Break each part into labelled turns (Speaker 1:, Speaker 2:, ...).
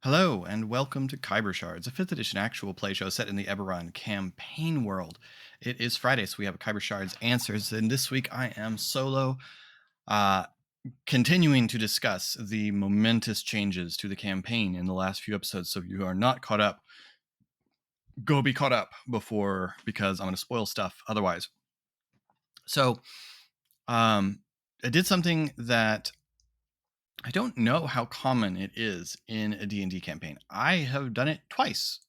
Speaker 1: Hello, and welcome to Khyber Shards, a 5th edition actual play show set in the Eberron campaign world. It is Friday, so we have Khyber Shards Answers, and this week I am solo, uh, continuing to discuss the momentous changes to the campaign in the last few episodes. So if you are not caught up, go be caught up because I'm going to spoil stuff otherwise. So, I did something that I don't know how common it is in a D&D campaign. I have done it twice.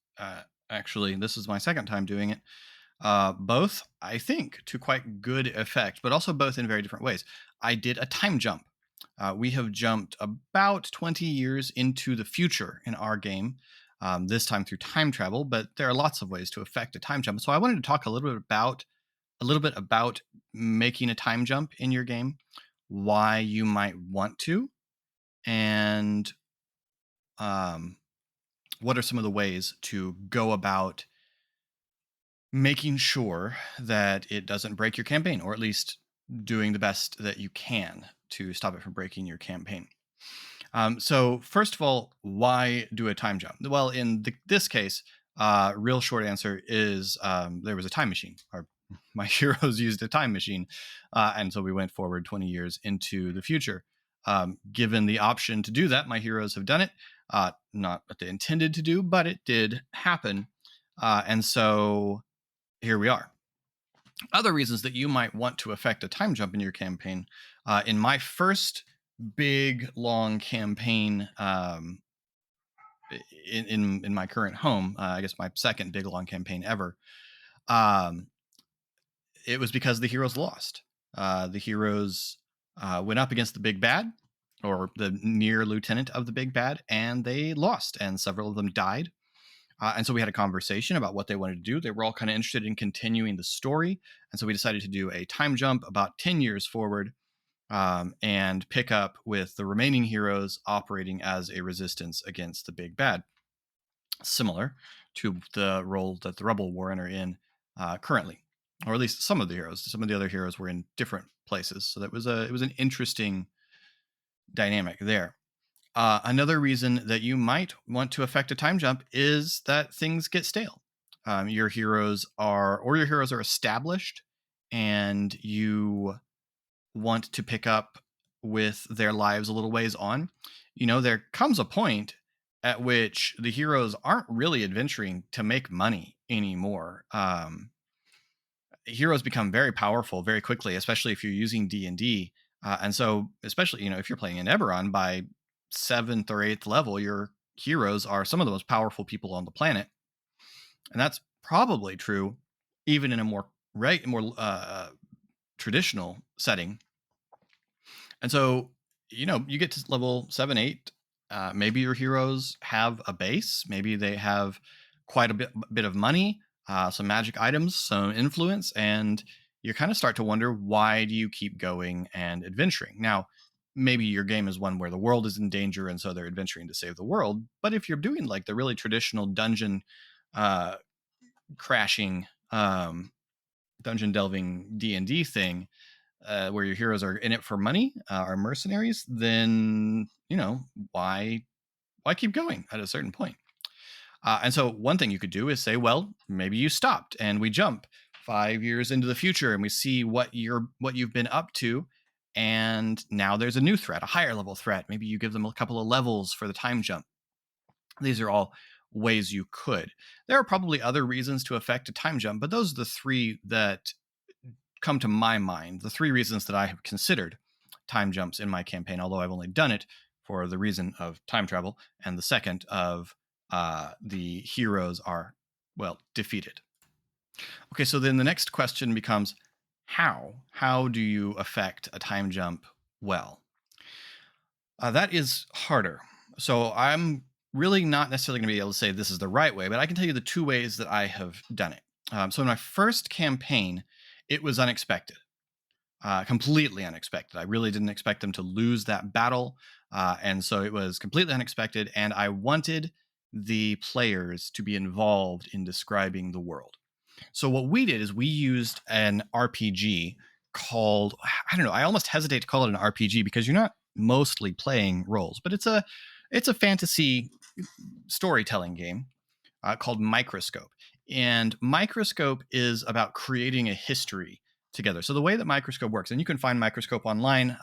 Speaker 1: Actually, this is my second time doing it. Both, I think, to quite good effect, but also both in very different ways. I did a time jump. We have jumped about 20 years into the future in our game, this time through time travel, but there are lots of ways to affect a time jump. So I wanted to talk a little bit about making a time jump in your game, why you might want to, and what are some of the ways to go about making sure that it doesn't break your campaign, or at least doing the best that you can to stop it from breaking your campaign. So first of all, why do a time jump? Well, in this case, real short answer is there was a time machine. My heroes used a time machine, and so we went forward 20 years into the future. Given the option to do that, my heroes have done it. Not what they intended to do, but it did happen. And so here we are. Other reasons that you might want to affect a time jump in your campaign. In my first big long campaign, in my current home, I guess my second big long campaign ever, um, it was because the heroes lost. The heroes went up against the big bad, or the near lieutenant of the big bad, and they lost, and several of them died. And so we had a conversation about what they wanted to do. They were all kind of interested in continuing the story. And so we decided to do a time jump about 10 years forward, and pick up with the remaining heroes operating as a resistance against the big bad, similar to the role that the Rebel Warren are in currently, or at least some of the heroes. Some of the other heroes were in different places. So it was an interesting dynamic there. Another reason that you might want to affect a time jump is that things get stale. Your heroes are established, and you want to pick up with their lives a little ways on. There comes a point at which the heroes aren't really adventuring to make money anymore. Heroes become very powerful very quickly, especially if you're using D&D. And so, especially, if you're playing in Eberron, by 7th or 8th level, your heroes are some of the most powerful people on the planet. And that's probably true even in a more traditional setting. And so, you get to level 7, 8. Maybe your heroes have a base. Maybe they have quite a bit of money, some magic items, some influence, and you kind of start to wonder, why do you keep going and adventuring? Now, maybe your game is one where the world is in danger, and so they're adventuring to save the world. But if you're doing like the really traditional dungeon uh, crashing, dungeon delving D&D thing, where your heroes are in it for money, are mercenaries, then why keep going at a certain point? And so one thing you could do is say, well, maybe you stopped and we jump 5 years into the future and we see what you've been up to, and now there's a new threat, a higher level threat. Maybe you give them a couple of levels for the time jump. These are all ways you could. There are probably other reasons to affect a time jump, but those are the three that come to my mind, the three reasons that I have considered time jumps in my campaign, although I've only done it for the reason of time travel, and the second of the heroes are, well, defeated. Okay, so then the next question becomes, how? How do you affect a time jump well? That is harder. So I'm really not necessarily going to be able to say this is the right way, but I can tell you the two ways that I have done it. So in my first campaign, it was unexpected. Completely unexpected. I really didn't expect them to lose that battle. And so it was completely unexpected. And I wanted the players to be involved in describing the world. So what we did is we used an RPG called, I don't know, I almost hesitate to call it an RPG because you're not mostly playing roles, but it's a fantasy storytelling game called Microscope. And Microscope is about creating a history together. So the way that Microscope works, and you can find Microscope online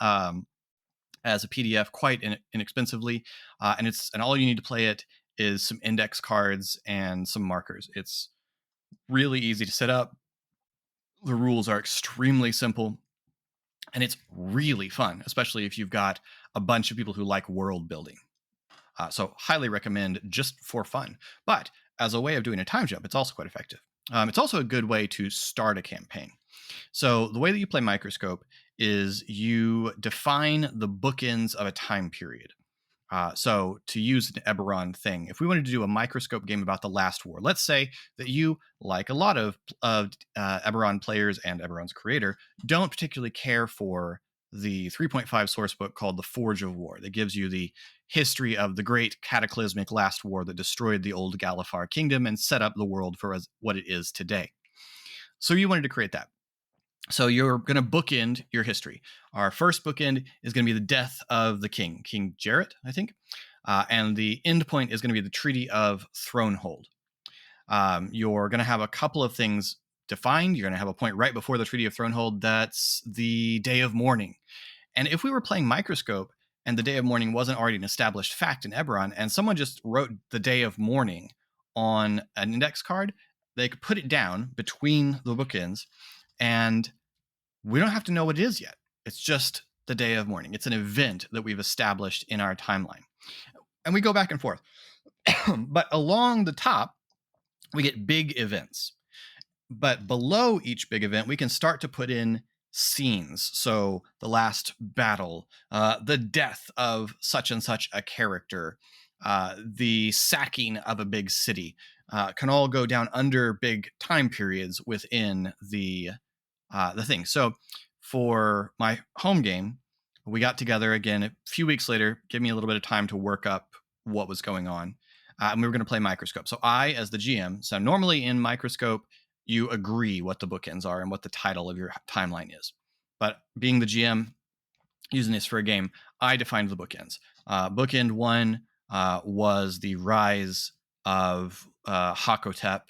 Speaker 1: as a PDF quite inexpensively, and all you need to play it is some index cards and some markers. It's really easy to set up. The rules are extremely simple, and it's really fun, especially if you've got a bunch of people who like world building. So highly recommend just for fun. But as a way of doing a time jump, it's also quite effective. It's also a good way to start a campaign. So the way that you play Microscope is you define the bookends of a time period. So to use an Eberron thing, if we wanted to do a Microscope game about the last war, let's say that you, like a lot of Eberron players and Eberron's creator, don't particularly care for the 3.5 source book called The Forge of War that gives you the history of the great cataclysmic last war that destroyed the old Galifar kingdom and set up the world for what it is today. So you wanted to create that. So you're going to bookend your history. Our first bookend is going to be the death of the king, King Jarrett, I think. And the end point is going to be the Treaty of Thronehold. You're going to have a couple of things defined. You're going to have a point right before the Treaty of Thronehold. That's the Day of Mourning. And if we were playing Microscope and the Day of Mourning wasn't already an established fact in Eberron, and someone just wrote the Day of Mourning on an index card, they could put it down between the bookends, and we don't have to know what it is yet. It's just the Day of Mourning. It's an event that we've established in our timeline. And we go back and forth. But along the top, we get big events. But below each big event, we can start to put in scenes. So the last battle, the death of such and such a character, the sacking of a big city, can all go down under big time periods within the thing. So for my home game, we got together again a few weeks later, give me a little bit of time to work up what was going on. And we were going to play Microscope. So I, as the GM, so normally in Microscope, you agree what the bookends are and what the title of your timeline is. But being the GM, using this for a game, I defined the bookends. Bookend 1 was the rise of Hakotep,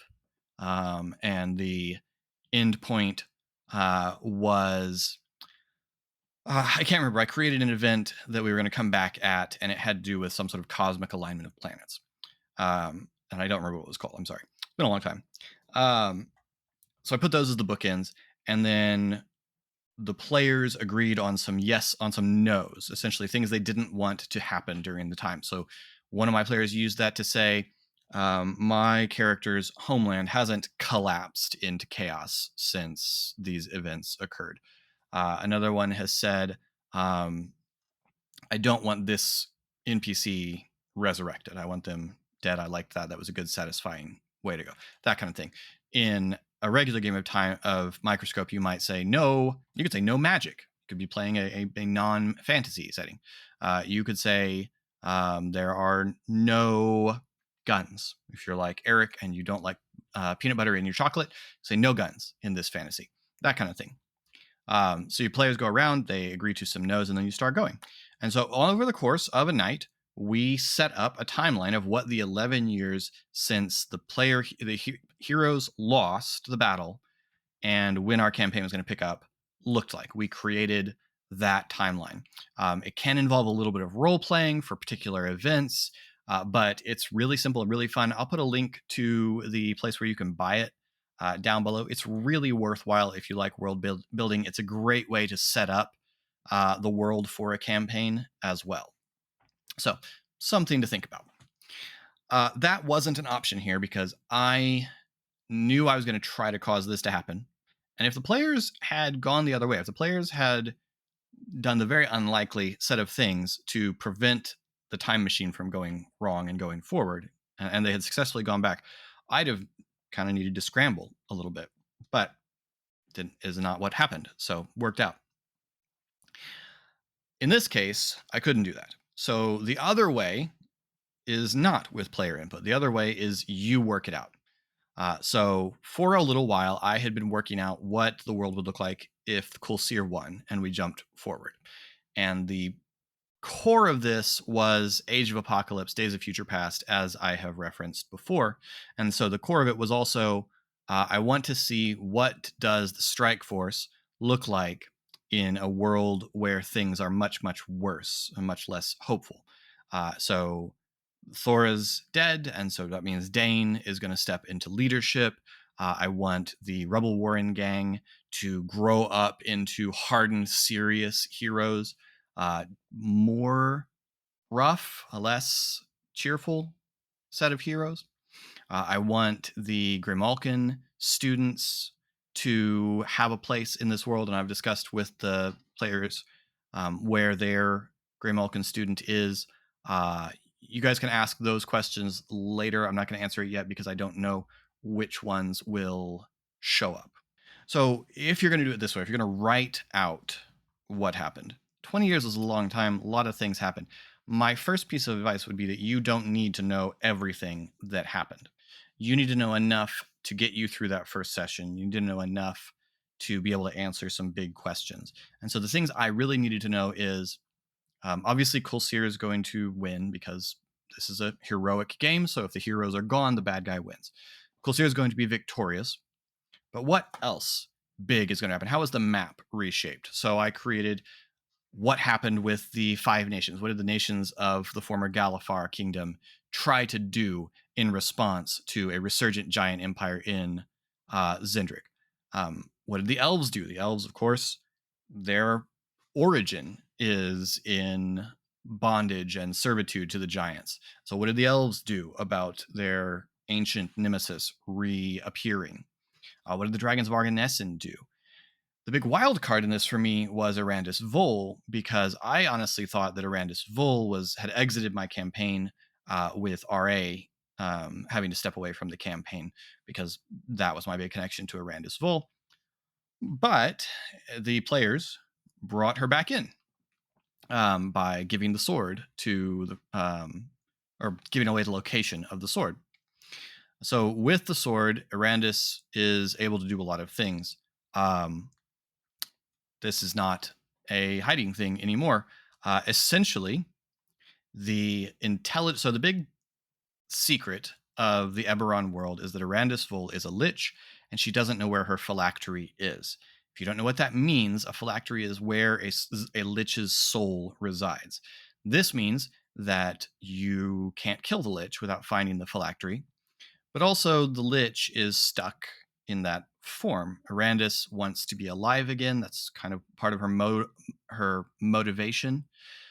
Speaker 1: and the end point was I can't remember. I created an event that we were going to come back at, and it had to do with some sort of cosmic alignment of planets. And I don't remember what it was called. I'm sorry. It's been a long time. So I put those as the bookends, and then the players agreed on some yes, on some no's, essentially things they didn't want to happen during the time. So one of my players used that to say, my character's homeland hasn't collapsed into chaos since these events occurred. Another one has said, I don't want this NPC resurrected. I want them dead. I liked that. That was a good, satisfying way to go. That kind of thing. In a regular game of Microscope, you might say no. You could say no magic. You could be playing a non-fantasy setting. You could say there are no guns. If you're like Eric and you don't like peanut butter in your chocolate, say no guns in this fantasy. That kind of thing. So your players go around, they agree to some no's, and then you start going. And so all over the course of a night, we set up a timeline of what the 11 years since the heroes lost the battle and when our campaign was going to pick up looked like. We created that timeline. It can involve a little bit of role playing for particular events, but it's really simple and really fun. I'll put a link to the place where you can buy it down below. It's really worthwhile if you like world building. It's a great way to set up the world for a campaign as well. So something to think about. That wasn't an option here because I knew I was going to try to cause this to happen. And if the players had gone the other way, if the players had done the very unlikely set of things to prevent the time machine from going wrong and going forward, and they had successfully gone back, I'd have kind of needed to scramble a little bit, but is not what happened. So worked out. In this case, I couldn't do that. So the other way is not with player input. The other way is you work it out. So for a little while, I had been working out what the world would look like if the Kulsir won and we jumped forward. And the core of this was Age of Apocalypse, Days of Future Past, as I have referenced before. And so the core of it was also I want to see what does the strike force look like in a world where things are much, much worse and much less hopeful. So Thora's dead, and so that means Dane is going to step into leadership. I want the Rebel Warren gang to grow up into hardened, serious heroes, more rough, a less cheerful set of heroes. I want the Grimalkin students to have a place in this world, and I've discussed with the players where their Grimalkin student is. You guys can ask those questions later. I'm not going to answer it yet because I don't know which ones will show up. So if you're going to do it this way, if you're going to write out what happened, 20 years is a long time. A lot of things happen. My first piece of advice would be that you don't need to know everything that happened. You need to know enough to get you through that first session. You need to know enough to be able to answer some big questions. And so the things I really needed to know is obviously Kulsir is going to win because this is a heroic game. So if the heroes are gone, the bad guy wins. Kulsir is going to be victorious. But what else big is going to happen? How is the map reshaped? So I created what happened with the 5 nations. What did the nations of the former Galifar kingdom try to do in response to a resurgent giant empire in Zendrik? What did the elves do? The elves, of course, their origin is in bondage and servitude to the giants. So what did the elves do about their ancient nemesis reappearing? What did the Dragons of Arganessen do? The big wild card in this for me was Arandis Vol, because I honestly thought that Arandis Vol had exited my campaign with RA having to step away from the campaign because that was my big connection to Arandis Vol. But the players brought her back in by giving the sword to the or giving away the location of the sword. So with the sword, Arandis is able to do a lot of things. This is not a hiding thing anymore. Essentially, the so the big secret of the Eberron world is that Arandis Vol is a lich, and she doesn't know where her phylactery is. If you don't know what that means, a phylactery is where a lich's soul resides. This means that you can't kill the lich without finding the phylactery, but also the lich is stuck in that form. Arandis wants to be alive again. That's kind of part of her motivation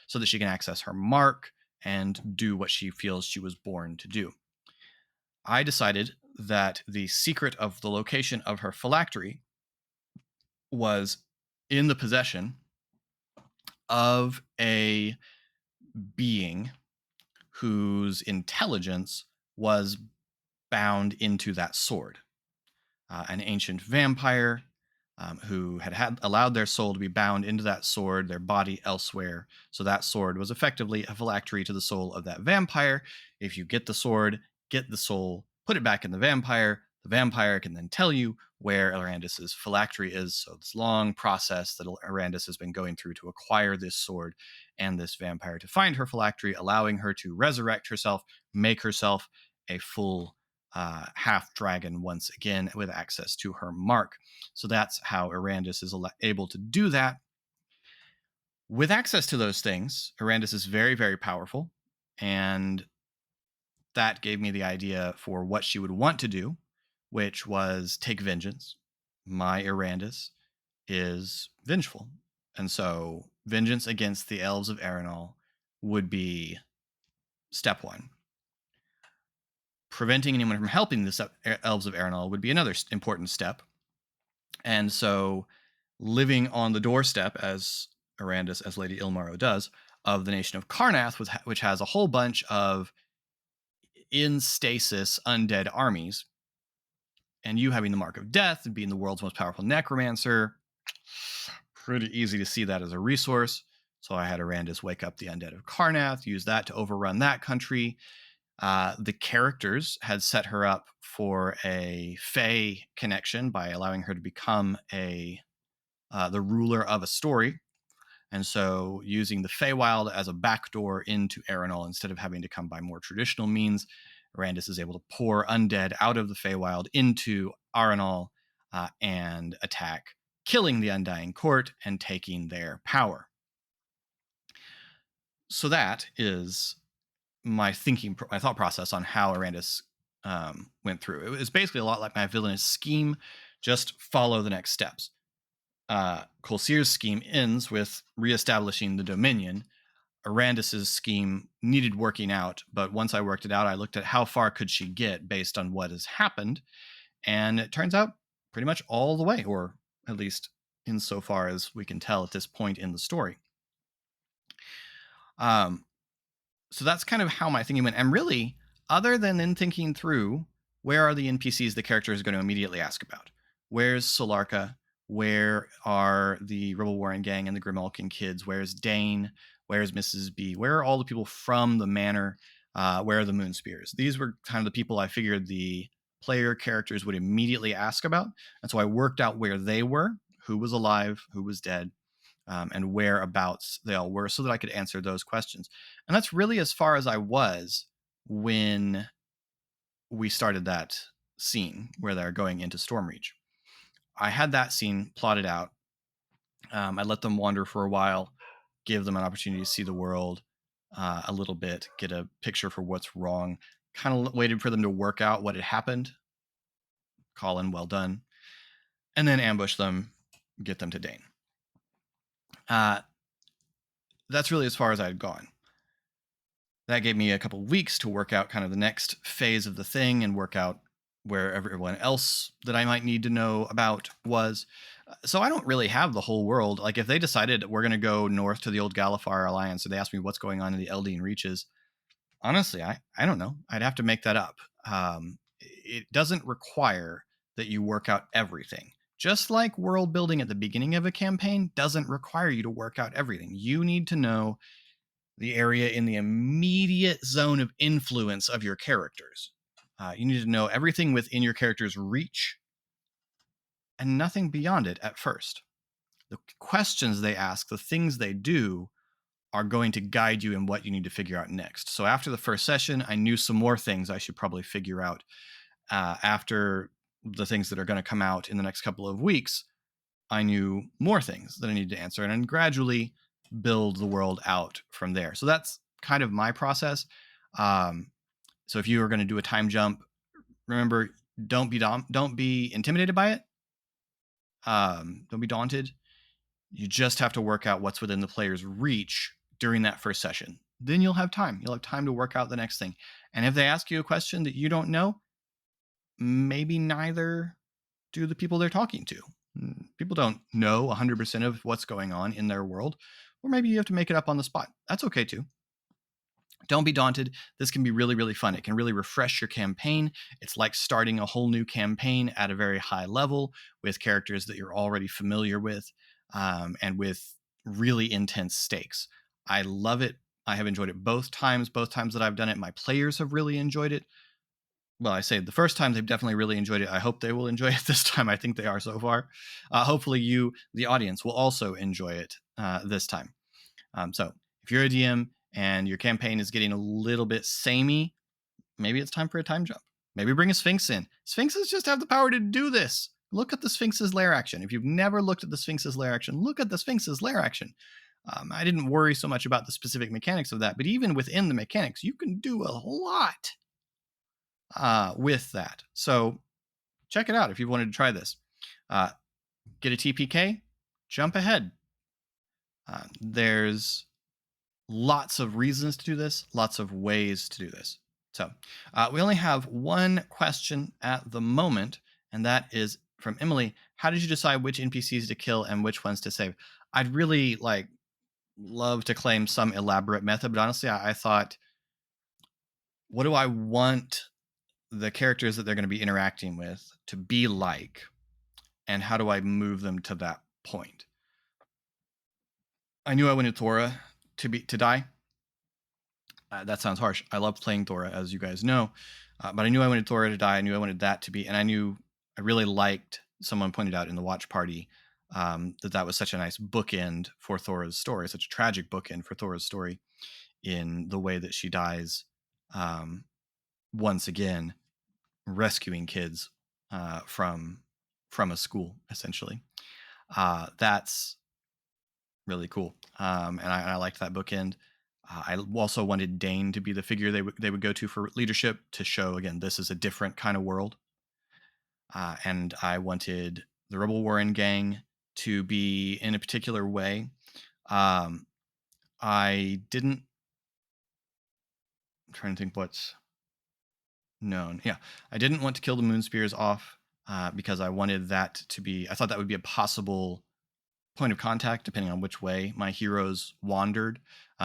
Speaker 1: so that she can access her mark and do what she feels she was born to do. I decided that the secret of the location of her phylactery was in the possession of a being whose intelligence was bound into that sword. An ancient vampire who had allowed their soul to be bound into that sword, their body elsewhere. So that sword was effectively a phylactery to the soul of that vampire. If you get the sword, get the soul, put it back in the vampire can then tell you where Arandis's phylactery is. So this long process that Arandis has been going through to acquire this sword and this vampire to find her phylactery, allowing her to resurrect herself, make herself a full half dragon once again with access to her mark. So that's how Arandis is able to do that. With access to those things, Arandis is very, very powerful. And that gave me the idea for what she would want to do, which was take vengeance. My Arandis is vengeful. And so vengeance against the elves of Arenal would be step 1. Preventing anyone from helping the elves of Arenal would be another important step. And so living on the doorstep, as Arandis, as Lady Ilmaro does, of the nation of Karnath, which has a whole bunch of in stasis undead armies, and you having the Mark of Death and being the world's most powerful necromancer, pretty easy to see that as a resource. So I had Arandis wake up the undead of Karnath, use that to overrun that country. The characters had set her up for a Fae connection by allowing her to become the ruler of a story. And so using the Feywild as a backdoor into Aerenal instead of having to come by more traditional means, Arandis is able to pour undead out of the Feywild into Aerenal and attack, killing the Undying Court and taking their power. So that is my thought process on how Arandis went through. It was basically a lot like my villainous scheme, just follow the next steps. Colseer's scheme ends with reestablishing the Dominion. Arandis's scheme needed working out, but once I worked it out, I looked at how far could she get based on what has happened, and it turns out pretty much all the way, or at least insofar as we can tell at this point in the story. So that's kind of how my thinking went. And really, other than then thinking through where are the NPCs the character is going to immediately ask about? Where's Solarka? Where are the Rebel Warren gang and the Grimalkin kids? Where's Dane? Where's Mrs. B? Where are all the people from the manor? Where are the Moonspears? These were kind of the people I figured the player characters would immediately ask about. And so I worked out where they were, who was alive, who was dead, and whereabouts they all were so that I could answer those questions. And that's really as far as I was when we started that scene where they're going into Stormreach. I had that scene plotted out. I let them wander for a while, give them an opportunity to see the world a little bit, get a picture for what's wrong, kind of waited for them to work out what had happened. Colin, well done. And then ambush them, get them to Dane. That's really as far as I had gone. That gave me a couple of weeks to work out kind of the next phase of the thing and work out where everyone else that I might need to know about was. So I don't really have the whole world. Like if they decided we're going to go north to the old Galifar Alliance, or they asked me what's going on in the Eldine Reaches, honestly, I don't know. I'd have to make that up. It doesn't require that you work out everything. Just like world building at the beginning of a campaign doesn't require you to work out everything. You need to know the area in the immediate zone of influence of your characters. You need to know everything within your character's reach and nothing beyond it at first. The questions they ask, the things they do, are going to guide you in what you need to figure out next. So after the first session, I knew some more things I should probably figure out. After the things that are going to come out in the next couple of weeks, I knew more things that I needed to answer, and then gradually build the world out from there. So that's kind of my process. So if you are going to do a time jump, remember, don't be intimidated by it. Don't be daunted. You just have to work out what's within the player's reach during that first session. Then you'll have time. You'll have time to work out the next thing. And if they ask you a question that you don't know, maybe neither do the people they're talking to. People don't know 100% of what's going on in their world, or maybe you have to make it up on the spot. That's okay too. Don't be daunted. This can be really, really fun. It can really refresh your campaign. It's like starting a whole new campaign at a very high level with characters that you're already familiar with, and with really intense stakes. I love it. I have enjoyed it both times. Both times that I've done it, my players have really enjoyed it. Well, I say the first time they've definitely really enjoyed it. I hope they will enjoy it this time. I think they are so far. Hopefully you, the audience, will also enjoy it this time. So if you're a DM and your campaign is getting a little bit samey, maybe it's time for a time jump. Maybe bring a Sphinx in. Sphinxes just have the power to do this. Look at the Sphinx's lair action. If you've never looked at the Sphinx's lair action, look at the Sphinx's lair action. I didn't worry so much about the specific mechanics of that, but even within the mechanics, you can do a lot with that. So check it out if you wanted to try this. Get a TPK, jump ahead. There's lots of reasons to do this, lots of ways to do this. So we only have one question at the moment, and that is from Emily. How did you decide which NPCs to kill and which ones to save? I'd really love to claim some elaborate method, but honestly, I thought, what do I want the characters that they're going to be interacting with to be like, and how do I move them to that point? I knew I wanted Thora to die. That sounds harsh. I love playing Thora, as you guys know, but I knew I wanted Thora to die. I knew I wanted that to be, and I really liked, someone pointed out in the watch party, that was such a nice bookend for Thora's story, such a tragic bookend for Thora's story, in the way that she dies, um, once again rescuing kids from a school, essentially. That's really cool, and I liked that bookend. I also wanted Dane to be the figure they would go to for leadership, to show again this is a different kind of world, and I wanted the Rebel Warren gang to be in a particular way. Um, I didn't. I'm trying to think what's known. Yeah, I didn't want to kill the Moon Spears off, because I wanted that to be. I thought that would be a possible point of contact depending on which way my heroes wandered.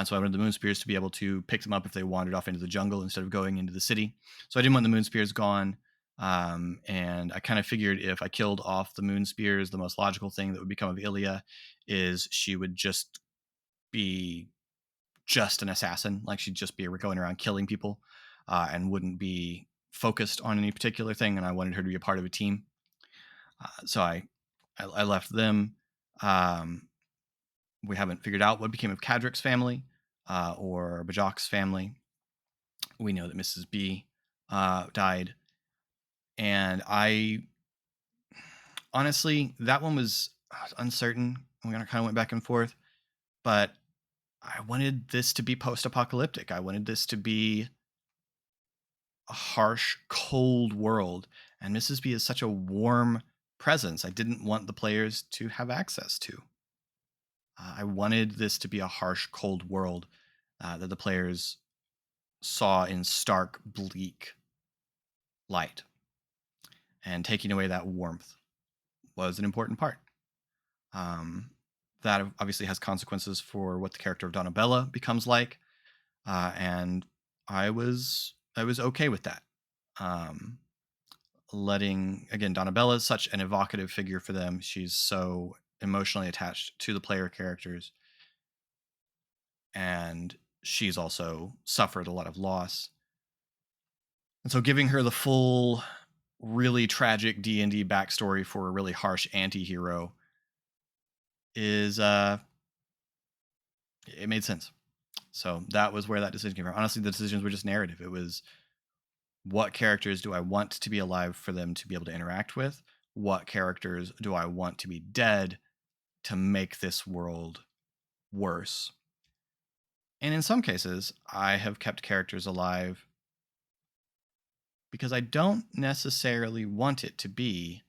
Speaker 1: So I wanted the Moon Spears to be able to pick them up if they wandered off into the jungle instead of going into the city. So I didn't want the Moon Spears gone. And I kind of figured if I killed off the Moon Spears, the most logical thing that would become of Ilya is she would just be just an assassin. Like she'd just be going around killing people, and wouldn't be focused on any particular thing. And I wanted her to be a part of a team. So I left them. Um, we haven't figured out what became of Kadrick's family, or Bajak's family. We know that Mrs. B died, and I honestly, that one was uncertain. We kind of went back and forth, but I wanted this to be post-apocalyptic. I wanted this to be a harsh, cold world, and Mrs. B is such a warm presence. I didn't want the players to have access to. I wanted this to be a harsh, cold world, that the players saw in stark, bleak light, and taking away that warmth was an important part. Um, that obviously has consequences for what the character of Donabella becomes like, and I was okay with that. Um, Letting again, Donabella is such an evocative figure for them. She's so emotionally attached to the player characters, and she's also suffered a lot of loss. And so giving her the full, really tragic D&D backstory for a really harsh anti-hero is it made sense. So that was where that decision came from. Honestly, the decisions were just narrative. It was, what characters do I want to be alive for them to be able to interact with? What characters do I want to be dead to make this world worse? And in some cases, I have kept characters alive because I don't necessarily want it to be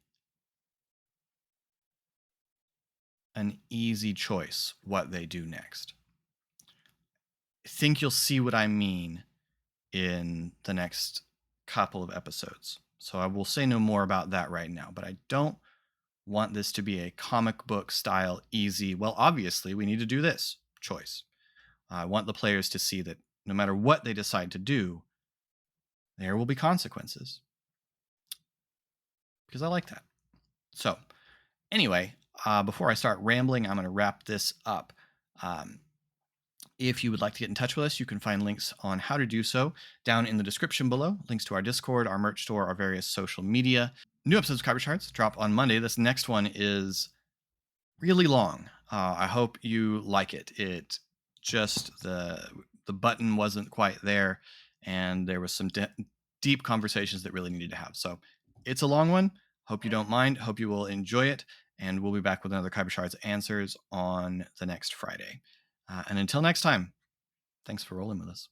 Speaker 1: an easy choice what they do next. I think you'll see what I mean in the next couple of episodes. So I will say no more about that right now, but I don't want this to be a comic book style easy, well, obviously we need to do this choice. I want the players to see that no matter what they decide to do, there will be consequences, because I like that. So anyway, before I start rambling, I'm going to wrap this up. If you would like to get in touch with us, you can find links on how to do so down in the description below. Links to our Discord, our merch store, our various social media. New episodes of Khyber Shards drop on Monday. This next one is really long. I hope you like it. It just the button wasn't quite there, and there was some deep conversations that really needed to have. So it's a long one. Hope you don't mind. Hope you will enjoy it, and we'll be back with another Khyber Shards Answers on the next Friday. And until next time, thanks for rolling with us.